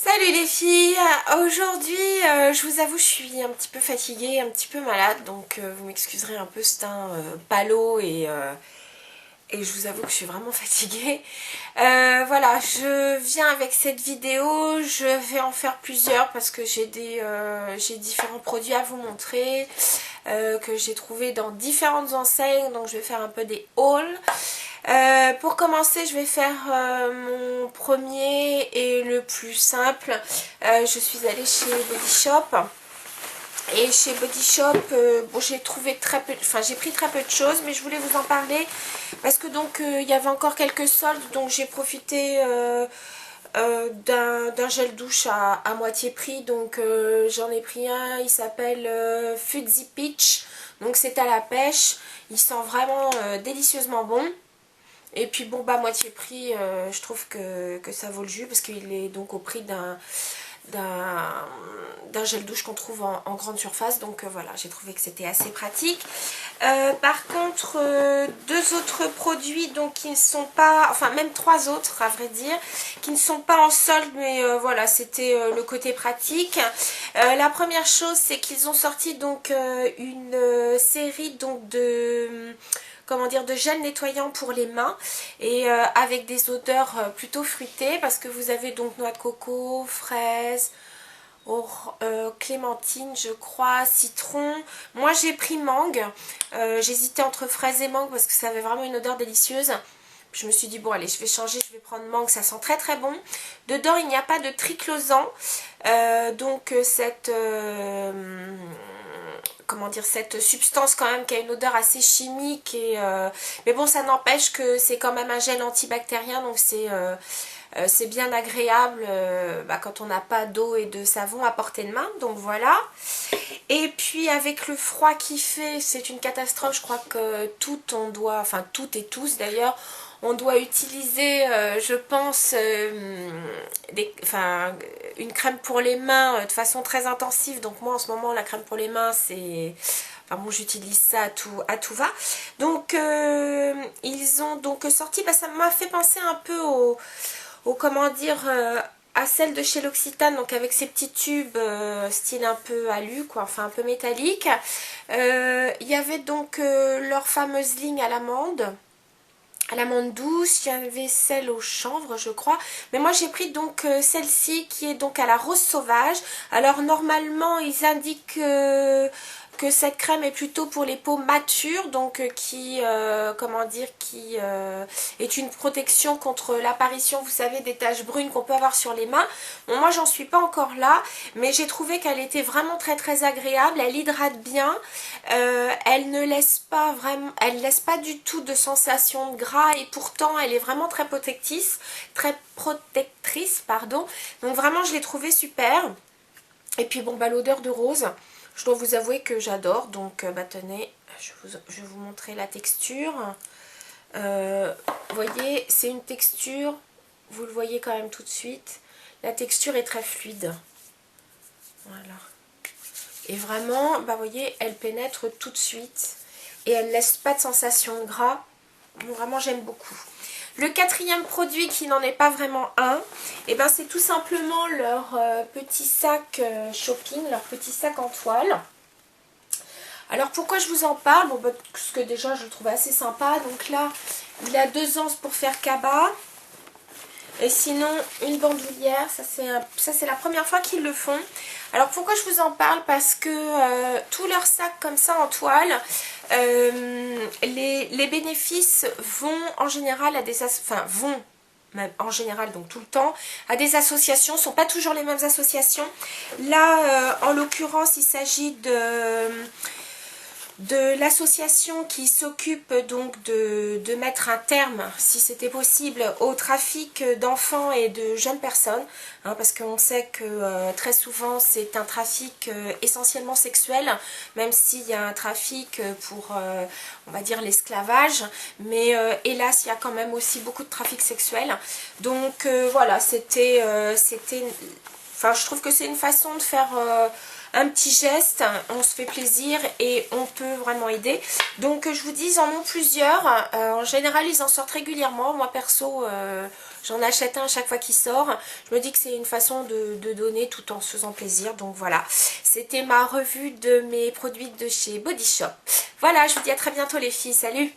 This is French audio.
Salut les filles, aujourd'hui je vous avoue je suis un petit peu fatiguée, un petit peu malade, donc vous m'excuserez un peu, c'est un palo et je vous avoue que je suis vraiment fatiguée. Voilà, je viens avec cette vidéo, je vais en faire plusieurs parce que j'ai différents produits à vous montrer que j'ai trouvé dans différentes enseignes, donc je vais faire un peu des hauls. Pour commencer, je vais faire mon premier et le plus simple. Je suis allée chez Body Shop. Et chez Body Shop, bon, j'ai trouvé très peu, enfin j'ai pris très peu de choses, mais je voulais vous en parler parce que donc il y avait encore quelques soldes, donc j'ai profité d'un gel douche à moitié prix, donc j'en ai pris un, il s'appelle Fuzzy Peach, donc c'est à la pêche, il sent vraiment délicieusement bon. Et puis bon bah moitié prix, je trouve que ça vaut le jus parce qu'il est donc au prix d'un gel douche qu'on trouve en grande surface, donc voilà, j'ai trouvé que c'était assez pratique. Par contre, deux autres produits donc qui ne sont pas, enfin même trois autres à vrai dire, qui ne sont pas en solde, mais voilà, c'était le côté pratique. La première chose, c'est qu'ils ont sorti donc une série donc de comment dire, de gel nettoyant pour les mains et avec des odeurs plutôt fruitées parce que vous avez donc noix de coco, fraise, clémentine je crois, citron. Moi j'ai pris mangue, j'hésitais entre fraise et mangue parce que ça avait vraiment une odeur délicieuse. Je me suis dit bon allez, je vais changer, je vais prendre mangue, ça sent très très bon. Dedans il n'y a pas de triclosan, donc cette comment dire, cette substance quand même qui a une odeur assez chimique et mais bon, ça n'empêche que c'est quand même un gel antibactérien, donc c'est bien agréable quand on n'a pas d'eau et de savon à portée de main, donc voilà. Et puis avec le froid qu'il fait, c'est une catastrophe. Je crois que on doit, enfin toutes et tous d'ailleurs, on doit utiliser, je pense, une crème pour les mains de façon très intensive. Donc moi en ce moment la crème pour les mains c'est... Enfin bon, j'utilise ça à tout va. Donc ils ont donc sorti, ça m'a fait penser un peu au comment dire... à celle de chez l'Occitane, donc avec ces petits tubes style un peu alu, quoi, enfin un peu métallique. Il y avait donc leur fameuse ligne à l'amande douce, il y avait celle au chanvre je crois, mais moi j'ai pris donc celle-ci qui est donc à la rose sauvage. Alors normalement ils indiquent que cette crème est plutôt pour les peaux matures, donc comment dire, qui est une protection contre l'apparition, vous savez, des taches brunes qu'on peut avoir sur les mains. Bon, moi j'en suis pas encore là, mais j'ai trouvé qu'elle était vraiment très très agréable, elle hydrate bien, elle ne laisse pas vraiment, elle laisse pas du tout de sensation de gras et pourtant elle est vraiment très protectrice, pardon. Donc vraiment je l'ai trouvée super. Et puis bon l'odeur de rose, je dois vous avouer que j'adore, donc tenez, je vais vous montrer la texture. Vous voyez, c'est une texture, vous le voyez quand même tout de suite, la texture est très fluide. Voilà. Et vraiment, vous voyez, elle pénètre tout de suite et elle ne laisse pas de sensation de gras. Bon, vraiment, j'aime beaucoup. Le quatrième produit qui n'en est pas vraiment un, et c'est tout simplement leur petit sac shopping, leur petit sac en toile. Alors pourquoi je vous en parle? Bon, parce que déjà je le trouve assez sympa. Donc là, il a 2 anses pour faire cabas. Et sinon, une bandoulière, ça c'est la première fois qu'ils le font. Alors pourquoi je vous en parle? Parce que tous leurs sacs comme ça en toile, les bénéfices vont en général à des... même en général, donc tout le temps, à des associations, ce ne sont pas toujours les mêmes associations. Là, en l'occurrence, il s'agit de l'association qui s'occupe donc de mettre un terme, si c'était possible, au trafic d'enfants et de jeunes personnes, hein, parce qu'on sait que très souvent c'est un trafic essentiellement sexuel, même s'il y a un trafic pour, on va dire, l'esclavage, mais hélas il y a quand même aussi beaucoup de trafic sexuel. Donc voilà, enfin je trouve que c'est une façon de faire... un petit geste, on se fait plaisir et on peut vraiment aider. Donc je vous dis, ils en ont plusieurs. En général, ils en sortent régulièrement. Moi perso, j'en achète un à chaque fois qu'il sort. Je me dis que c'est une façon de donner tout en se faisant plaisir. Donc voilà, c'était ma revue de mes produits de chez Body Shop. Voilà, je vous dis à très bientôt les filles, salut!